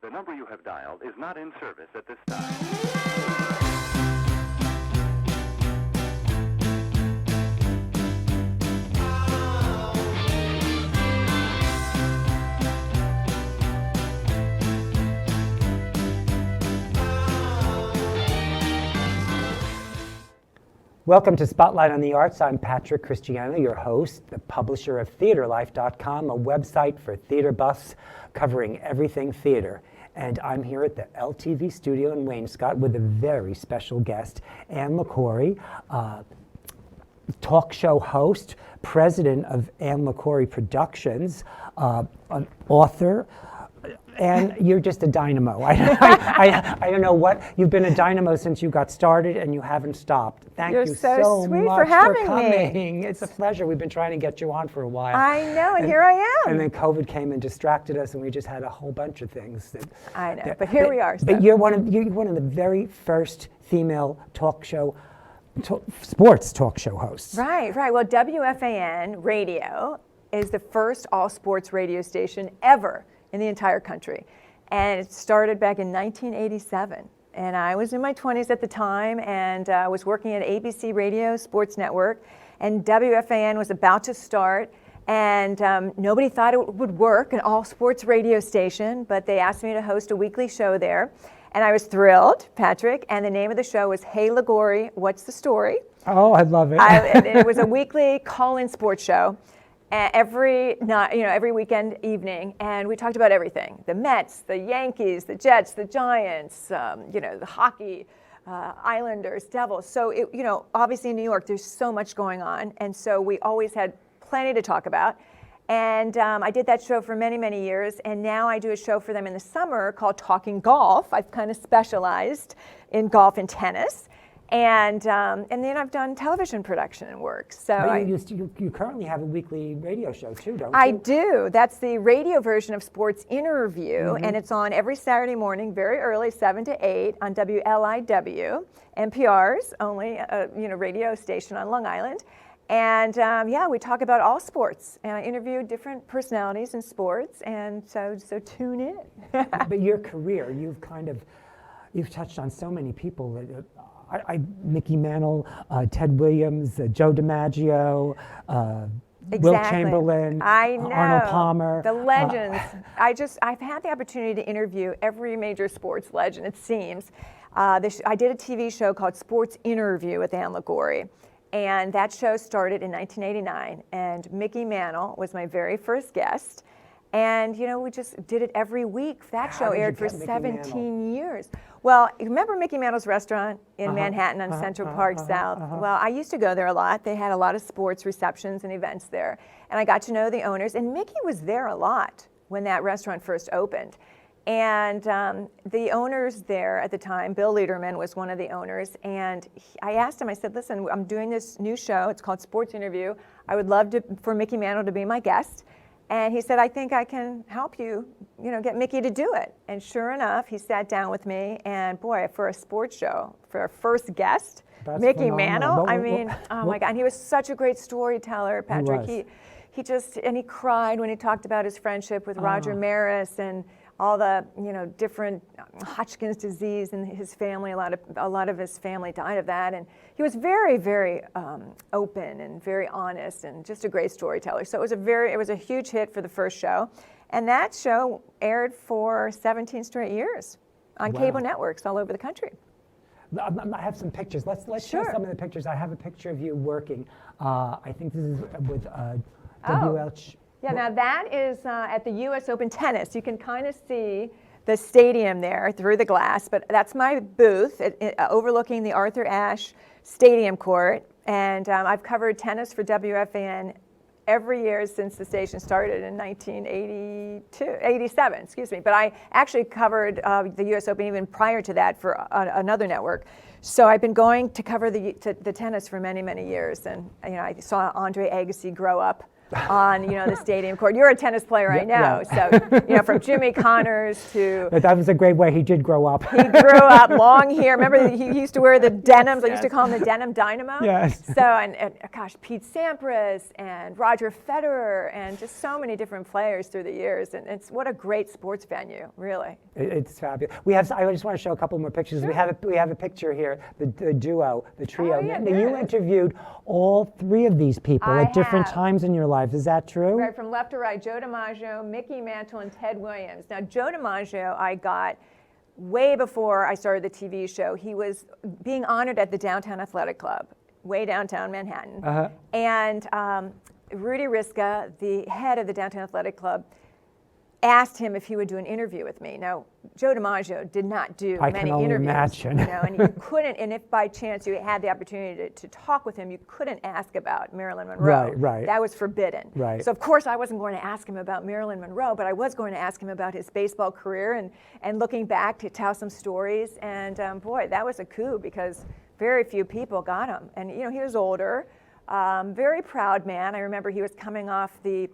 The number you have dialed is not in service at this time. Welcome to Spotlight on the Arts. I'm Patrick Cristiano, your host, the publisher of TheaterLife.com, a website for theater buffs covering everything theater. And I'm here at the LTV studio in Wainscott with a very special guest, Ann LeCoury, talk show host, president of Ann LeCoury Productions, an author, and you're just a dynamo. I don't know what, you've been a dynamo since you got started and you haven't stopped. Thank you so sweet much for having coming. me. It's a pleasure. We've been trying to get you on for a while. I know, and here I am. And then COVID came and distracted us, and we just had a whole bunch of things. I know, but here we are. But you're one of the very first female sports talk show hosts. Right. Well, WFAN Radio is the first all-sports radio station ever in the entire country. And it started back in 1987. And I was in my 20s at the time and was working at ABC Radio Sports Network. And WFAN was about to start. And nobody thought it would work, an all-sports radio station, but they asked me to host a weekly show there. And I was thrilled, Patrick. And the name of the show was Hey LeCoury, What's the Story? Oh, I love it. And it was a weekly call-in sports show. Every night, every weekend evening, and we talked about everything: the Mets, the Yankees, the Jets, the Giants, the hockey, Islanders, Devils. So obviously in New York, there's so much going on, and so we always had plenty to talk about. And I did that show for many, many years, and now I do a show for them in the summer called Talking Golf. I've kind of specialized in golf and tennis. And then I've done television production and work. So but you currently have a weekly radio show too, don't you? I do. That's the radio version of Sports Interview, and it's on every Saturday morning, very early, 7 to 8 on WLIW, NPR's only radio station on Long Island. And we talk about all sports, and I interview different personalities in sports, and so tune in. But your career, you've touched on so many people. Mickey Mantle, Ted Williams, Joe DiMaggio, Will Chamberlain, Arnold Palmer. The legends. I've had the opportunity to interview every major sports legend, it seems. I did a TV show called Sports Interview with Ann LeCoury, and that show started in 1989, and Mickey Mantle was my very first guest. And, we just did it every week. That show aired for 17 years. Well, you remember Mickey Mantle's restaurant in Manhattan on Central Park South? Well, I used to go there a lot. They had a lot of sports receptions and events there. And I got to know the owners. And Mickey was there a lot when that restaurant first opened. And the owners there at the time, Bill Lederman was one of the owners. And I asked him, I said, listen, I'm doing this new show. It's called Sports Interview. I would love for Mickey Mantle to be my guest. And he said, I think I can help you, get Mickey to do it. And sure enough, he sat down with me, and boy, for a sports show, for our first guest, That's Mickey phenomenal. Mantle, oh my God, and he was such a great storyteller, Patrick. He cried when he talked about his friendship with Roger Maris and all the, different Hodgkin's disease in his family. A lot of his family died of that, and he was very, very open and very honest, and just a great storyteller. So it was a huge hit for the first show, and that show aired for 17 straight years on cable networks all over the country. I have some pictures. Let's show some of the pictures. I have a picture of you working. I think this is with WH. Yeah, now that is at the U.S. Open Tennis. You can kind of see the stadium there through the glass, but that's my booth overlooking the Arthur Ashe Stadium court. And I've covered tennis for WFAN every year since the station started in 1987, excuse me. But I actually covered the U.S. Open even prior to that for another network. So I've been going to cover the tennis for many, many years. And I saw Andre Agassi grow up on, the stadium court. You're a tennis player, I know. Yeah. So, from Jimmy Connors to... But that was a great way. He did grow up. He grew up long hair. Remember, he used to wear the denims. I used to call him the denim dynamo. Yes. So, and gosh, Pete Sampras and Roger Federer and just so many different players through the years. And what a great sports venue, really. It's fabulous. I just want to show a couple more pictures. Sure. We have a picture here, the duo, the trio. Oh, yeah, Now, there you it is. interviewed all three of these people I at different have. times in your life. Is that true? Right, from left to right, Joe DiMaggio, Mickey Mantle, and Ted Williams. Now, Joe DiMaggio I got way before I started the TV show. He was being honored at the Downtown Athletic Club, way downtown Manhattan. Uh-huh. And Rudy Riska, the head of the Downtown Athletic Club, asked him if he would do an interview with me. Now, Joe DiMaggio did not do I many can only interviews. imagine. And you couldn't, and if by chance you had the opportunity to talk with him, you couldn't ask about Marilyn Monroe. Right. That was forbidden. Right. So of course I wasn't going to ask him about Marilyn Monroe, but I was going to ask him about his baseball career and looking back to tell some stories. And boy, that was a coup because very few people got him. And he was older. Very proud man. I remember he was coming off the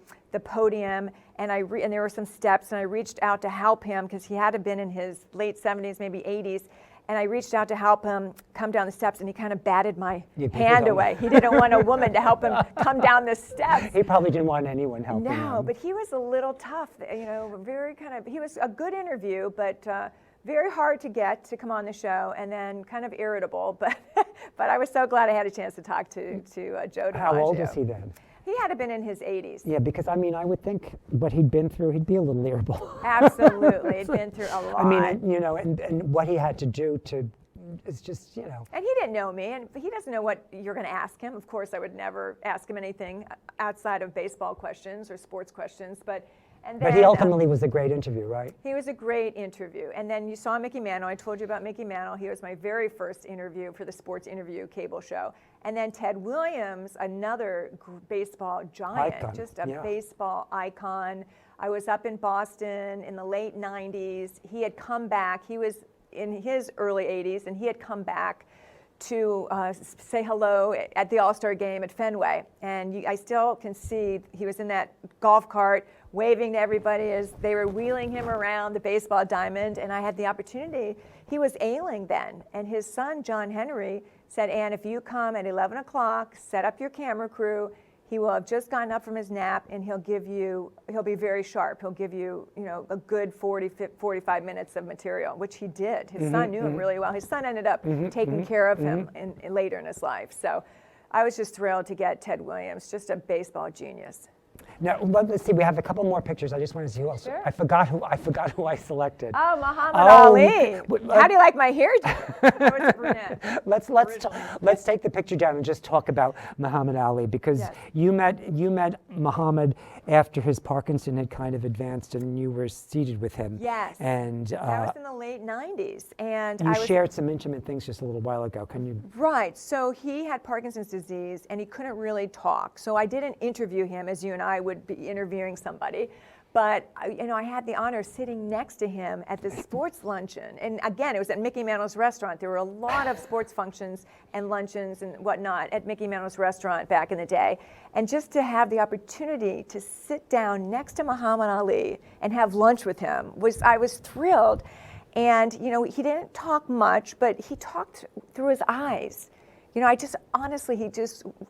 podium, and and there were some steps, and I reached out to help him because he had been in his late 70s, maybe 80s, and I reached out to help him come down the steps, and he kind of batted my hand away. He didn't want a woman to help him come down the steps. He probably didn't want anyone helping him. No, but he was a little tough. He was a good interview, but very hard to get to come on the show, and then kind of irritable. But I was so glad I had a chance to talk to Joe DiMaggio. How old is he then? He had been in his 80s. Yeah, because I would think what he'd been through, he'd be a little irritable. Absolutely, he'd been through a lot. I mean, and what he had to do it's just, And he didn't know me, and he doesn't know what you're going to ask him. Of course, I would never ask him anything outside of baseball questions or sports questions, but he ultimately was a great interview, right? He was a great interview. And then you saw Mickey Mantle. I told you about Mickey Mantle. He was my very first interview for the Sports Interview cable show. And then Ted Williams, another baseball giant, Icon, just a yeah. baseball icon. I was up in Boston in the late 90s. He had come back. He was in his early 80s, and he had come back to say hello at the All-Star game at Fenway. And I still can see he was in that golf cart waving to everybody as they were wheeling him around the baseball diamond. And I had the opportunity. He was ailing then. And his son, John Henry, said, Ann, if you come at 11 o'clock, set up your camera crew, he will have just gotten up from his nap, and he'll be very sharp. He'll give you, a good 45 minutes of material, which he did. His son knew him really well. His son ended up taking care of him later in his life. So I was just thrilled to get Ted Williams, just a baseball genius. Now, let's see. We have a couple more pictures. I just want to see who else. Sure. I forgot who I selected. Oh, Muhammad Ali. How do you like my hair? I was a brunette. Let's take the picture down and just talk about Muhammad Ali, because Yes. you met Muhammad after his Parkinson had kind of advanced, and you were seated with him. Yes. And That was in the late 90s. And you I was shared some intimate things just a little while ago. Can you? Right. So he had Parkinson's disease, and he couldn't really talk. So I didn't interview him as you and I would be interviewing somebody. But I had the honor of sitting next to him at the sports luncheon. And again, it was at Mickey Mantle's restaurant. There were a lot of sports functions and luncheons and whatnot at Mickey Mantle's restaurant back in the day. And just to have the opportunity to sit down next to Muhammad Ali and have lunch with him I was thrilled. And he didn't talk much, but he talked through his eyes. I just honestly,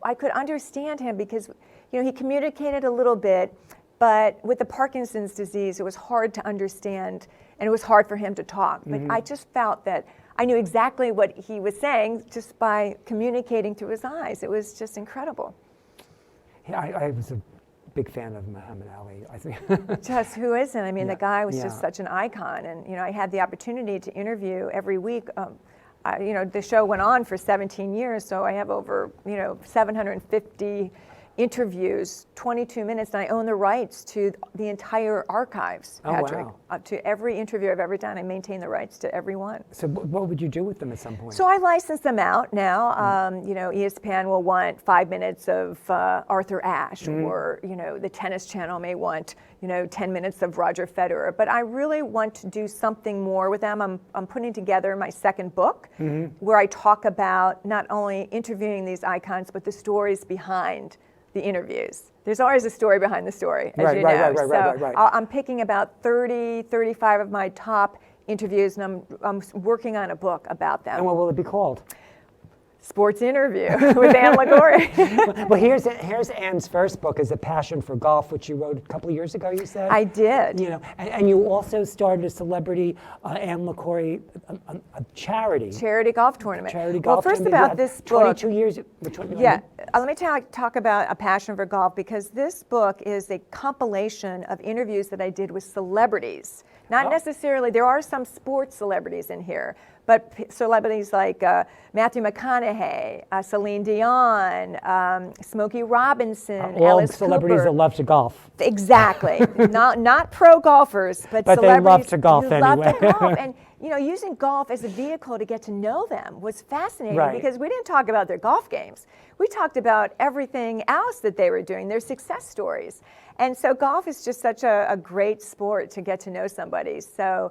I could understand him because he communicated a little bit. But with the Parkinson's disease, it was hard to understand, and it was hard for him to talk. But I just felt that I knew exactly what he was saying just by communicating through his eyes. It was just incredible. Yeah, I was a big fan of Muhammad Ali. I think. Just who isn't? I mean, Yeah, the guy was yeah. just such an icon. And, I had the opportunity to interview every week. The show went on for 17 years, so I have over, 750 interviews, 22 minutes, and I own the rights to the entire archives, Oh, Patrick. wow. To every interview I've ever done, I maintain the rights to every one. So what would you do with them at some point? So I license them out now. ESPN will want 5 minutes of Arthur Ashe, or the Tennis Channel may want 10 minutes of Roger Federer. But I really want to do something more with them. I'm putting together my second book, where I talk about not only interviewing these icons, but the stories behind the interviews. There's always a story behind the story, as Right, you right, know. right. I'm picking about 30, 35 of my top interviews, and I'm working on a book about them. And what will it be called? Sports Interview with Ann Liguori. Well, here's Ann's first book, is A Passion for Golf, which you wrote a couple of years ago, you said? I did. You know, and you also started a celebrity, Ann Liguori, a charity. Charity golf tournament. Charity golf Well, first tournament. about this book. 22 years. Yeah, let me talk about A Passion for Golf, because this book is a compilation of interviews that I did with celebrities. Not necessarily, there are some sports celebrities in here, but celebrities like Matthew McConaughey, Celine Dion, Smokey Robinson, all Alice celebrities Cooper. that love to golf. Exactly. not pro golfers, but But they celebrities love to golf who love to anyway. golf. And using golf as a vehicle to get to know them was fascinating, Right. because we didn't talk about their golf games. We talked about everything else that they were doing, their success stories. And so golf is just such a great sport to get to know somebody. So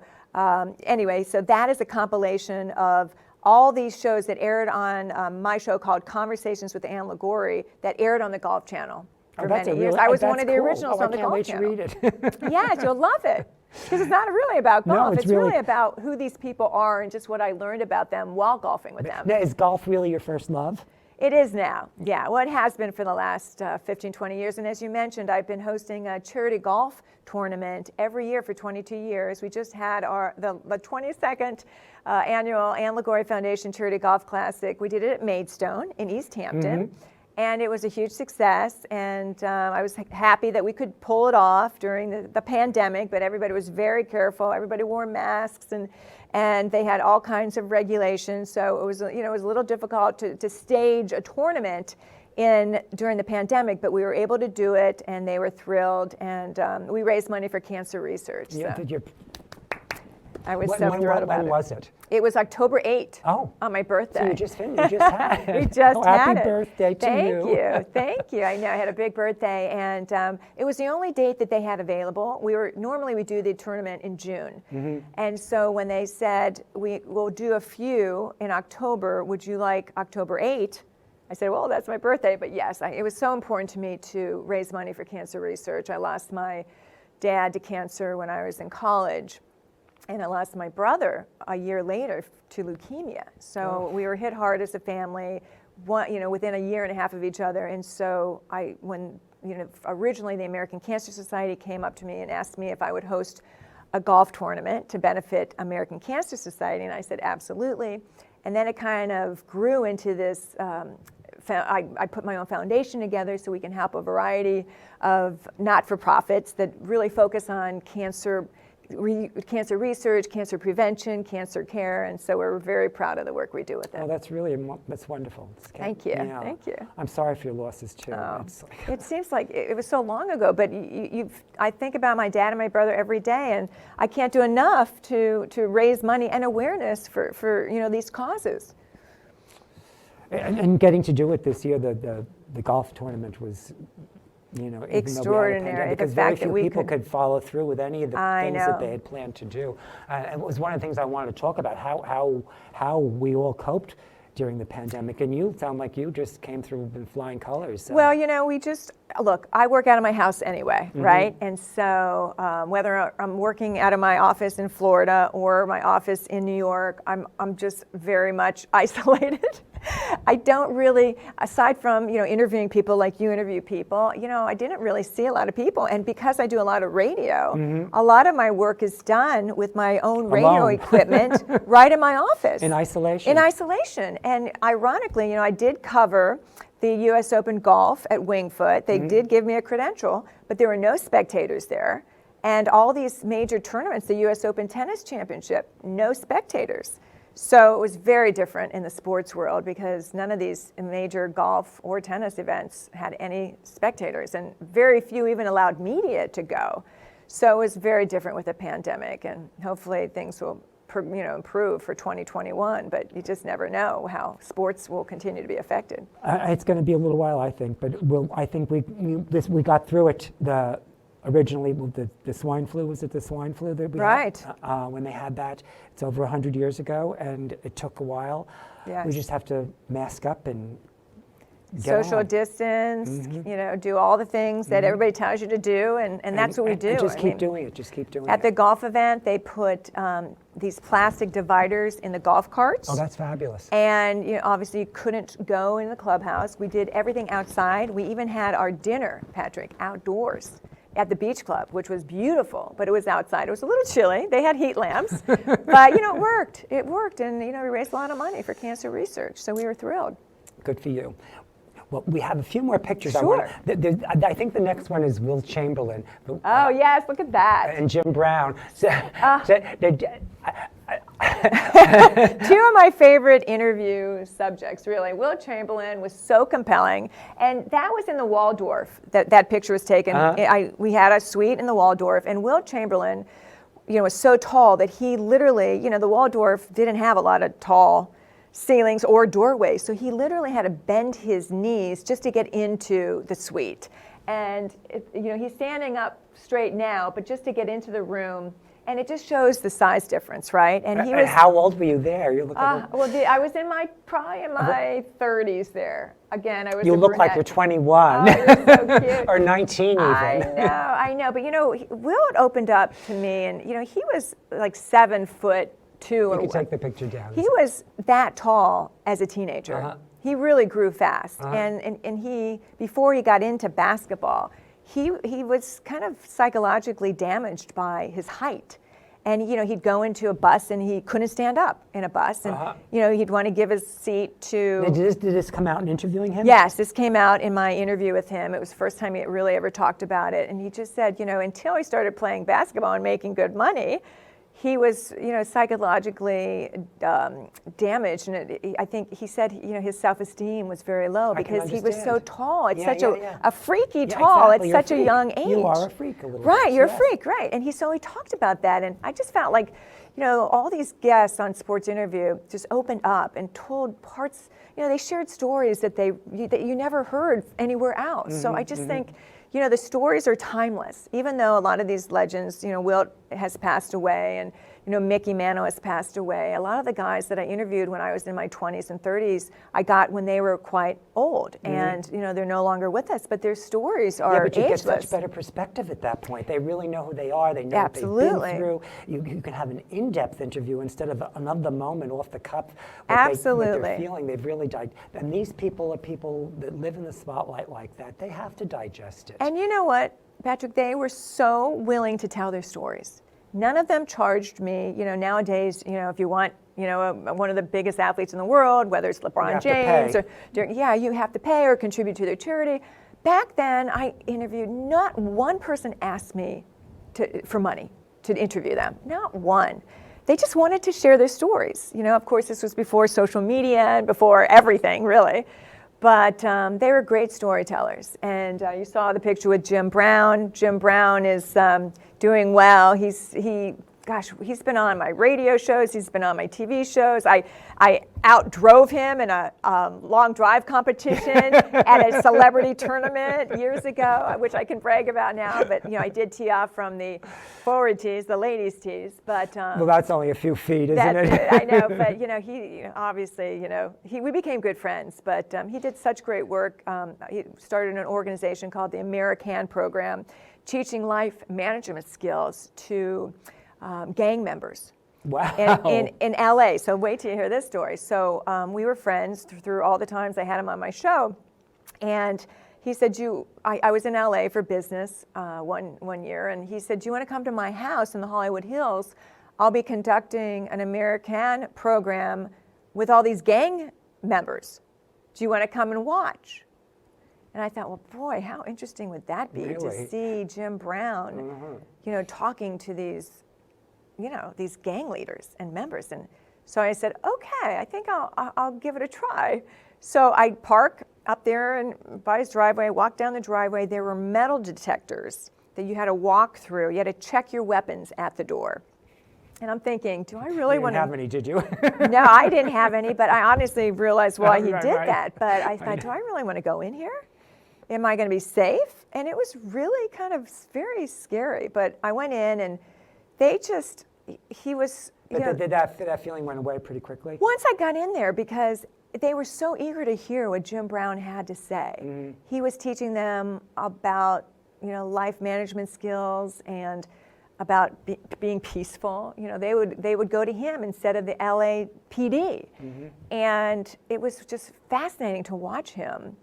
anyway, so that is a compilation of all these shows that aired on my show called Conversations with Ann Liguori, that aired on the Golf Channel for many years. I was one of the originals on the Golf Channel. I can't wait to read it. Yes, you'll love it. Because it's not really about No, golf. it's it's really- really about who these people are and just what I learned about them while golfing with them. Now, is golf really your first love? It is now, yeah. Well, it has been for the last 15, 20 years. And as you mentioned, I've been hosting a charity golf tournament every year for 22 years. We just had the 22nd annual Ann Liguori Foundation Charity Golf Classic. We did it at Maidstone in East Hampton. Mm-hmm. And it was a huge success, and I was happy that we could pull it off during the pandemic, but everybody was very careful. Everybody wore masks, and they had all kinds of regulations, so it was, it was a little difficult to stage a tournament during the pandemic, but we were able to do it, and they were thrilled, and we raised money for cancer research. Yeah, So did you, I was so thrilled about when it. was it? It was October 8th on my birthday. So you just finished. You just had it. We just Oh, had it. happy birthday to you. Thank you. I know I had a big birthday, and it was the only date that they had available. Normally we do the tournament in June, and so when they said we'll do a few in October, would you like October 8th? I said, well, that's my birthday, but yes, it was so important to me to raise money for cancer research. I lost my dad to cancer when I was in college. And I lost my brother a year later to leukemia. So we were hit hard as a family, within a year and a half of each other. And so originally the American Cancer Society came up to me and asked me if I would host a golf tournament to benefit American Cancer Society. And I said, absolutely. And then it kind of grew into this, I put my own foundation together so we can help a variety of not-for-profits that really focus on cancer research, cancer prevention, cancer care, and so we're very proud of the work we do with it. Oh, that's wonderful. Thank you. Yeah. Thank you. I'm sorry for your losses too. Oh, it seems like it was so long ago, but I think about my dad and my brother every day, and I can't do enough to raise money and awareness for these causes. And getting to do it this year, the golf tournament was, extraordinary. Because very few people could follow through with any of the things that they had planned to do. And it was one of the things I wanted to talk about, how we all coped during the pandemic. And you sound like you just came through in flying colors. So. Well, look, I work out of my house anyway, right? And so whether I'm working out of my office in Florida or my office in New York, I'm just very much isolated. I don't really, aside from interviewing people like you interview people, I didn't really see a lot of people. And because I do a lot of radio, a lot of my work is done with my own radio equipment right in my office. In isolation. In isolation. And ironically, I did cover the U.S. Open Golf at Winged Foot. They did give me a credential, but there were no spectators there. And all these major tournaments, the U.S. Open Tennis Championship, no spectators. So it was very different in the sports world because none of these major golf or tennis events had any spectators, and very few even allowed media to go. So it was very different with the pandemic, and hopefully things will improve for 2021, but you just never know how sports will continue to be affected. It's going to be a little while, I think, but I think we got through it. Originally, the swine flu, was it the swine flu that we had? When they had that, it's over 100 years ago, and it took a while. Yes. We just have to mask up and social on. distance, do all the things that everybody tells you to do, and that's what we do. And just I keep mean, doing it. Just keep doing At it. the golf event, they put these plastic dividers in the golf carts. Oh, that's fabulous. And obviously you couldn't go in the clubhouse. We did everything outside. We even had our dinner, Patrick, outdoors at the beach club, which was beautiful, but it was outside. It was a little chilly. They had heat lamps, but it worked. It worked, and we raised a lot of money for cancer research, so we were thrilled. Good for you. Well, we have a few more pictures. Sure. I think the next one is Will Chamberlain. Oh yes, look at that. And Jim Brown. Two of my favorite interview subjects, really. Will Chamberlain was so compelling, and that was in the Waldorf. That picture was taken. We had a suite in the Waldorf, and Will Chamberlain, was so tall that he literally, the Waldorf didn't have a lot of tall ceilings or doorways, so he literally had to bend his knees just to get into the suite. And he's standing up straight now, but just to get into the room. And it just shows the size difference, right? And he was. How old were you there? You look like I was probably in my 30s there. Again, I was. You a look like brunette. you're 21. Oh, you're so cute. Or 19 even. I know. But Will had opened up to me, and he was like 7'2". You can take the picture down. He was that tall as a teenager. He really grew fast, and he, before he got into basketball, he was kind of psychologically damaged by his height. And he'd go into a bus and he couldn't stand up in a bus, and he'd want to give his seat to. Did this come out in interviewing him? Yes, this came out in my interview with him. It was the first time he really ever talked about it, and he just said, until he started playing basketball and making good money, he was, psychologically damaged, and I think he said, his self-esteem was very low because he was so tall. It's such a freaky tall exactly. at such a young age. You are a freak a little bit. Right, you're a freak, right? And he talked about that, and I just felt like, all these guests on Sports Interview just opened up and told parts. They shared stories that you never heard anywhere else. So I just think. The stories are timeless, even though a lot of these legends, Wilt has passed away, and, Mickey Mantle has passed away. A lot of the guys that I interviewed when I was in my 20s and 30s, I got when they were quite old, and, they're no longer with us, but their stories are but you ageless. get such better perspective at that point. They really know who they are. They know Absolutely. what they've been through. You can have an in-depth interview instead of another moment off the cuff. Absolutely. What they're feeling. They've really died. And these people are people that live in the spotlight like that. They have to digest it. And you know what, Patrick? They were so willing to tell their stories. None of them charged me. Nowadays, if you want, one of the biggest athletes in the world, whether it's LeBron James or, you have to pay or contribute to their charity. Back then, I interviewed, not one person asked me for money to interview them. Not one. They just wanted to share their stories. Of course, this was before social media and before everything, really. But they were great storytellers. And you saw the picture with Jim Brown. Jim Brown is doing well. He's been on my radio shows. He's been on my TV shows. I outdrove him in a long drive competition at a celebrity tournament years ago, which I can brag about now. But I did tee off from the forward tees, the ladies' tees. But well, that's only a few feet, isn't it? I know, but he obviously, we became good friends. But he did such great work. He started an organization called the American Program, teaching life management skills to gang members. Wow. In LA. So wait till you hear this story. So we were friends through all the times I had him on my show. And he said, I was in LA for business one year, and he said, do you want to come to my house in the Hollywood Hills? I'll be conducting an American program with all these gang members. Do you want to come and watch? And I thought, well, boy, how interesting would that be to see Jim Brown, talking to these gang leaders and members. And so I said, okay, I think I'll give it a try. So I park up there and by his driveway, walk down the driveway. There were metal detectors that you had to walk through. You had to check your weapons at the door. And I'm thinking, do I really want to? You didn't have any, did you? No, I didn't have any, but I honestly realized why he did that. But I thought, do I really want to go in here? Am I going to be safe? And it was really kind of very scary. But I went in, and he was. But did that feeling went away pretty quickly? Once I got in there, because they were so eager to hear what Jim Brown had to say. He was teaching them about, life management skills and about being peaceful. They would go to him instead of the LAPD. And it was just fascinating to watch him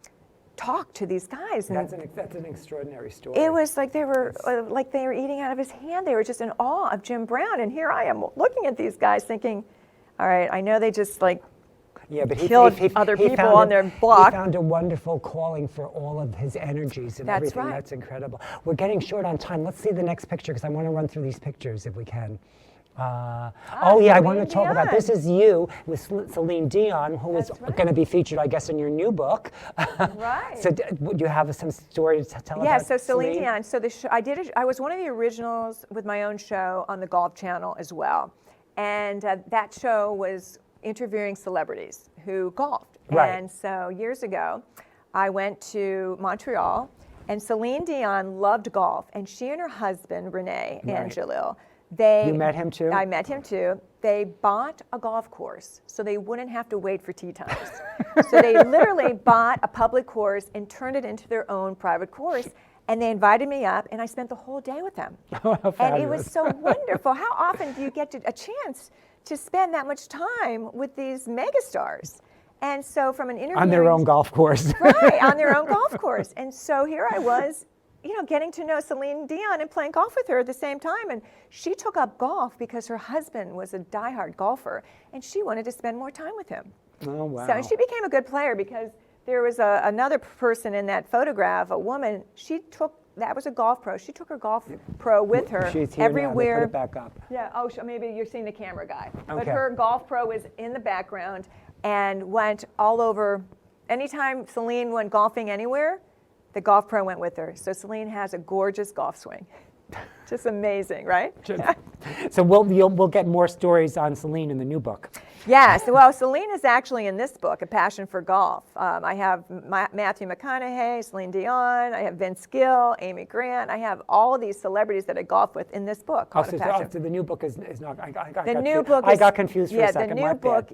talk to these guys. That's an extraordinary story. It was like they were eating out of his hand. They were just in awe of Jim Brown. And here I am looking at these guys thinking, all right, I know they just but killed other people on their block. He found a wonderful calling for all of his energies and everything. Right. That's incredible. We're getting short on time. Let's see the next picture because I want to run through these pictures if we can. I want to talk about, this is you with Celine Dion, who is going to be featured, I guess, in your new book. Right. So would you have some story to tell about Yeah, so Celine Dion. So I was one of the originals with my own show on the Golf Channel as well. And that show was interviewing celebrities who golfed. Right. And so years ago, I went to Montreal, and Celine Dion loved golf. And she and her husband, Renee Angelil, You met him too? I met him too. They bought a golf course so they wouldn't have to wait for tee times. So they literally bought a public course and turned it into their own private course. And they invited me up, and I spent the whole day with them. And it was so wonderful. How often do you get a chance to spend that much time with these megastars? And so from an interview. On their own golf course. Right, on their own golf course. And so here I was, getting to know Celine Dion and playing golf with her at the same time. And she took up golf because her husband was a diehard golfer, and she wanted to spend more time with him. Oh, wow. So she became a good player because there was another person in that photograph, a woman. That was a golf pro. She took her golf pro with her She's here everywhere. Now. They put it back up. Yeah. Oh, maybe you're seeing the camera guy. But Okay. her golf pro was in the background and went all over. Anytime Celine went golfing anywhere, the golf pro went with her. So Celine has a gorgeous golf swing. Just amazing, right? So we'll get more stories on Celine in the new book. Yes, well, Celine is actually in this book, A Passion for Golf. I have Matthew McConaughey, Celine Dion, I have Vince Gill, Amy Grant. I have all of these celebrities that I golf with in this book called A Passion. So the new book is not. I got confused for a second. The new book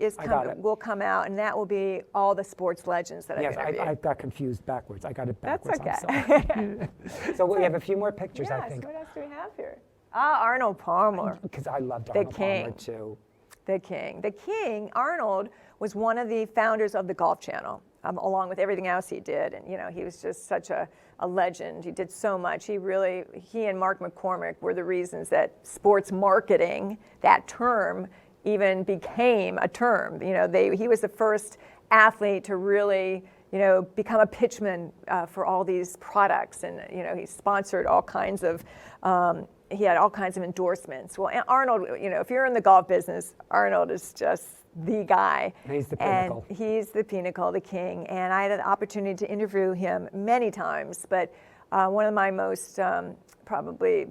will come out, and that will be all the sports legends that I've interviewed. I got confused backwards. I got it backwards. That's okay. So we have a few more pictures, yes, I think. What else do we have here? Arnold Palmer. Because I loved Arnold Palmer too. The King. The King, Arnold, was one of the founders of the Golf Channel, along with everything else he did. And, he was just such a legend. He did so much. He and Mark McCormick were the reasons that sports marketing, that term, even became a term. He was the first athlete to really, become a pitchman for all these products. And, he sponsored all kinds of he had all kinds of endorsements. Well, Arnold, if you're in the golf business, Arnold is just the guy. He's the pinnacle. And he's the pinnacle, the king. And I had an opportunity to interview him many times, but one of my most probably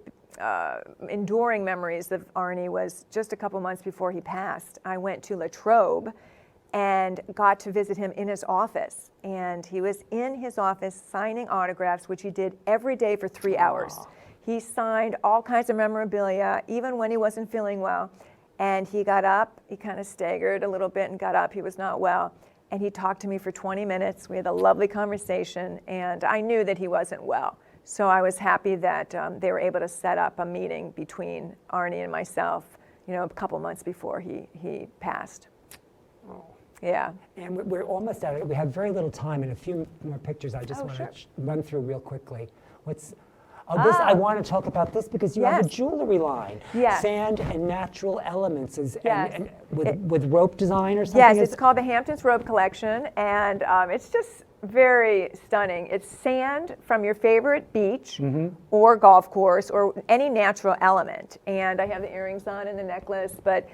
enduring memories of Arnie was just a couple months before he passed. I went to Latrobe and got to visit him in his office. And he was in his office signing autographs, which he did every day for 3 hours. He signed all kinds of memorabilia, even when he wasn't feeling well. And he got up, he kind of staggered a little bit and got up, he was not well. And he talked to me for 20 minutes. We had a lovely conversation, and I knew that he wasn't well. So I was happy that they were able to set up a meeting between Arnie and myself, a couple months before he passed. Oh. Yeah. And we're almost out of it. We have very little time and a few more pictures I just want to run through real quickly. I want to talk about this because you have a jewelry line. Yes. Sand and natural elements and with rope design or something? Yes, it's called the Hamptons Rope Collection, and it's just very stunning. It's sand from your favorite beach or golf course or any natural element. And I have the earrings on and the necklace, but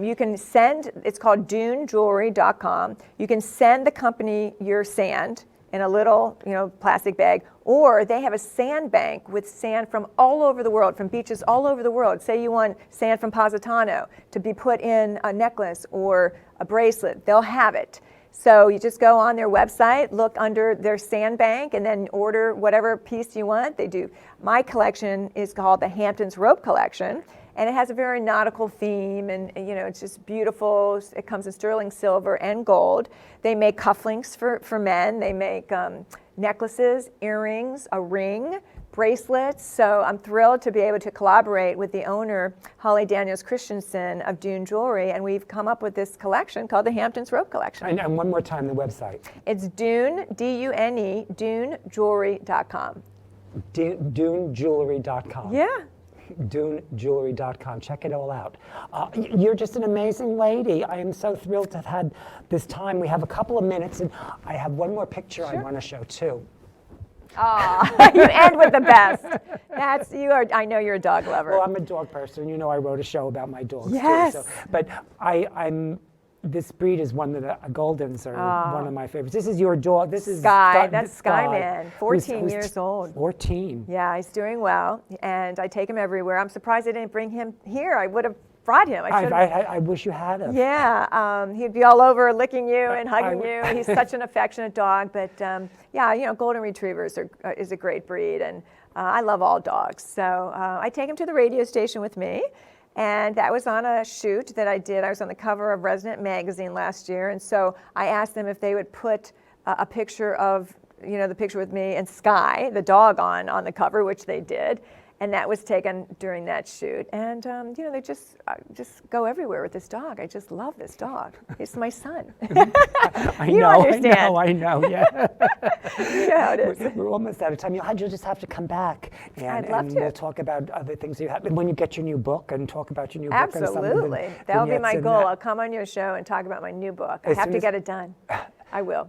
you can send, it's called dunejewelry.com. You can send the company your sand in a little, plastic bag, or they have a sand bank with sand from all over the world, from beaches all over the world. Say you want sand from Positano to be put in a necklace or a bracelet, they'll have it. So you just go on their website, look under their sand bank, and then order whatever piece you want. They do. My collection is called the Hamptons Rope Collection, And it has a very nautical theme, and it's just beautiful. It comes in sterling silver and gold. They make cufflinks for men. They make necklaces, earrings, a ring, bracelets. So I'm thrilled to be able to collaborate with the owner, Holly Daniels Christensen of Dune Jewelry, and we've come up with this collection called the Hamptons Rope Collection. And one more time, the website. It's Dune, D-U-N-E, DuneJewelry.com. DuneJewelry.com. Yeah. DuneJewelry.com. Check it all out. You're just an amazing lady. I am so thrilled to have had this time. We have a couple of minutes, and I have one more picture I want to show too. Aw, you end with the best. I know you're a dog lover. Well, I'm a dog person. You know, I wrote a show about my dogs Yes. too. So, but this breed is one that Goldens are one of my favorites. This is your dog. This is Sky. That's Sky, Skyman, 14 who's years old. 14. Yeah, he's doing well, and I take him everywhere. I'm surprised I didn't bring him here. I would have brought him. I wish you had him. Yeah, he'd be all over licking you and hugging you. He's such an affectionate dog. But yeah, Golden Retrievers is a great breed, and I love all dogs. So I take him to the radio station with me. And that was on a shoot that I did. I was on the cover of Resident Magazine last year. And so I asked them if they would put a picture of, the picture with me and Sky, the dog, on the cover, which they did. And that was taken during that shoot. And, they just go everywhere with this dog. I just love this dog. He's my son. I know, yeah. You know how it is. We're almost out of time. You'll just have to come back. I'd love and to. We'll talk about other things you have. When you get your new book and talk about your new book. Absolutely. That'll be my goal. I'll come on your show and talk about my new book. I have to get it done. I will.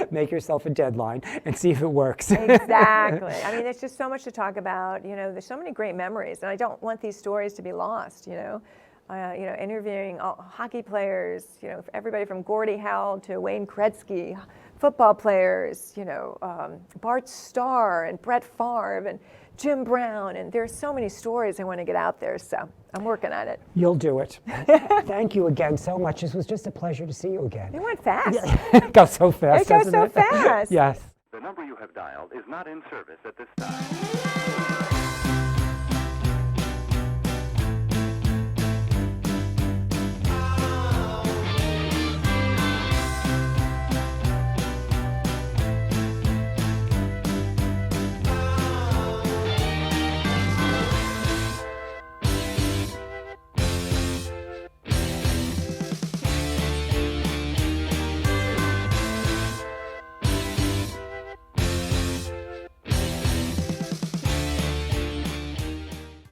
Make yourself a deadline and see if it works. Exactly. I mean, there's just so much to talk about. There's so many great memories, and I don't want these stories to be lost. Interviewing hockey players. Everybody from Gordie Howe to Wayne Gretzky, football players. Bart Starr and Brett Favre and Jim Brown, and there's so many stories I want to get out there. So I'm working on it. You'll do it. Thank you again so much. This was just a pleasure to see you again. It went fast. It goes so fast. It goes so fast. Yes. The number you have dialed is not in service at this time.